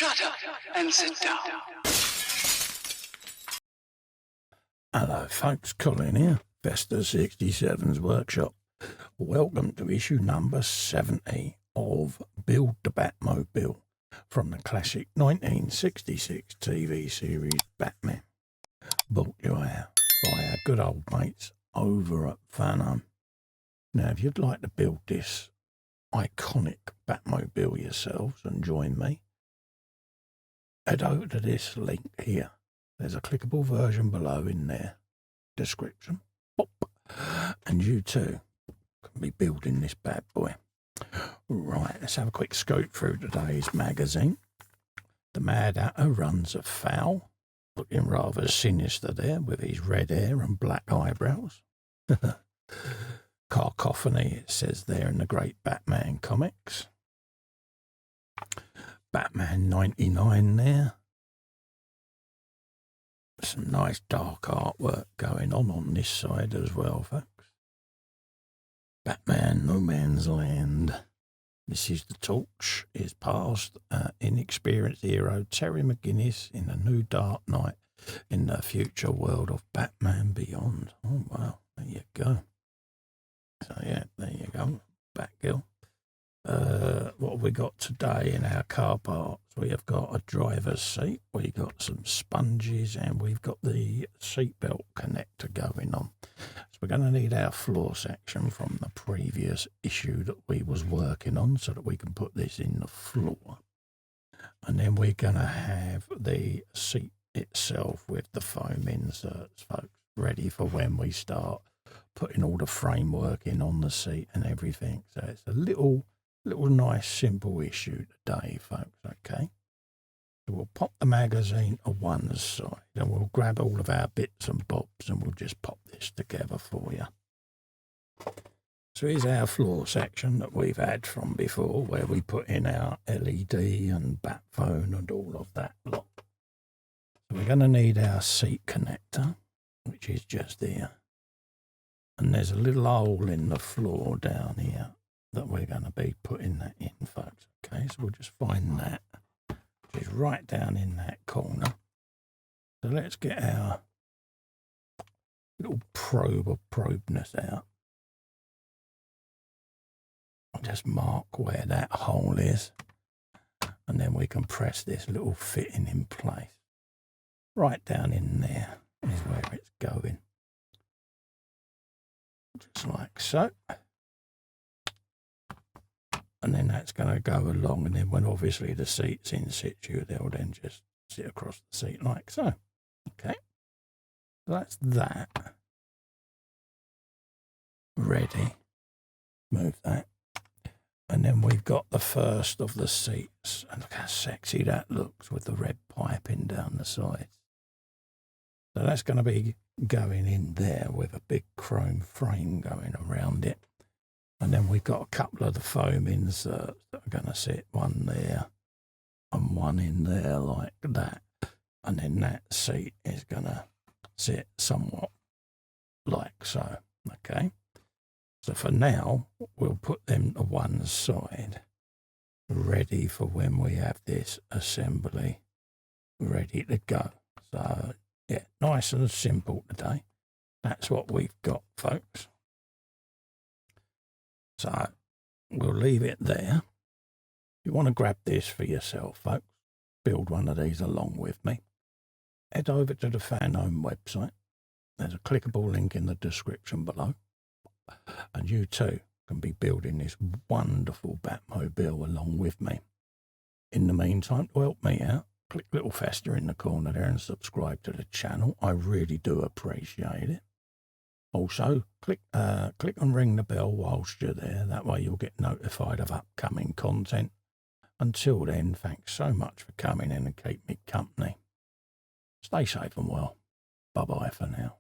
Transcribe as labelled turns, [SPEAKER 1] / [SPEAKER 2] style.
[SPEAKER 1] Shut up and sit down.
[SPEAKER 2] Hello folks, Colin here, Vesta 67's workshop. Welcome to issue number 70 of Build the Batmobile from the classic 1966 TV series Batman, brought you out by our good old mates over at Fanhome. Now if you'd like to build this iconic Batmobile yourselves and join me, head over to this link here. There's a clickable version below in their description. Pop. And you too can be building this bad boy. Right, let's have a quick scope through today's magazine. The Mad Hatter runs afoul, looking rather sinister there with his red hair and black eyebrows. Cacophony, it says there in the great Batman comics. Batman 99 there. Some nice dark artwork going on this side as well, folks. Batman No Man's Land. This is the torch is passed. Inexperienced hero Terry McGinnis in a new Dark Knight in the future world of Batman Beyond. Oh wow, there you go. So yeah, there you go, Batgirl. What have we got today in our car parts? We have got a driver's seat, we've got some sponges, and we've got the seatbelt connector going on. So we're going to need our floor section from the previous issue that we was working on so that we can put this in the floor. And then we're going to have the seat itself with the foam inserts, folks, ready for when we start putting all the framework in on the seat and everything. So it's a little nice simple issue today, folks, okay? So we'll pop the magazine to one side and we'll grab all of our bits and bobs and we'll just pop this together for you. So here's our floor section that we've had from before, where we put in our LED and bat phone and all of that lot. So we're going to need our seat connector, which is just here. And there's a little hole in the floor down here that we're going to be putting that in, folks. Okay, so we'll just find that, which is right down in that corner. So let's get our little probe of probeness out. I'll just mark where that hole is, and then we can press this little fitting in place. Right down in there is where it's going. Just like so. And then that's going to go along, and then when obviously the seat's in situ, they'll then just sit across the seat like so. Okay, so that's that. Ready. Move that. And then we've got the first of the seats, and look how sexy that looks with the red piping down the sides. So that's going to be going in there with a big chrome frame going around it. And then we've got a couple of the foam inserts that are going to sit, one there and one in there like that. And then that seat is going to sit somewhat like so, okay? So for now, we'll put them to one side, ready for when we have this assembly ready to go. So, yeah, nice and simple today. That's what we've got, folks. So we'll leave it there. If you want to grab this for yourself, folks, build one of these along with me, head over to the Fanhome website. There's a clickable link in the description below. And you too can be building this wonderful Batmobile along with me. In the meantime, to help me out, click little fester in the corner there and subscribe to the channel. I really do appreciate it. Also, click and ring the bell whilst you're there. That way you'll get notified of upcoming content. Until then, thanks so much for coming in and keep me company. Stay safe and well. Bye-bye for now.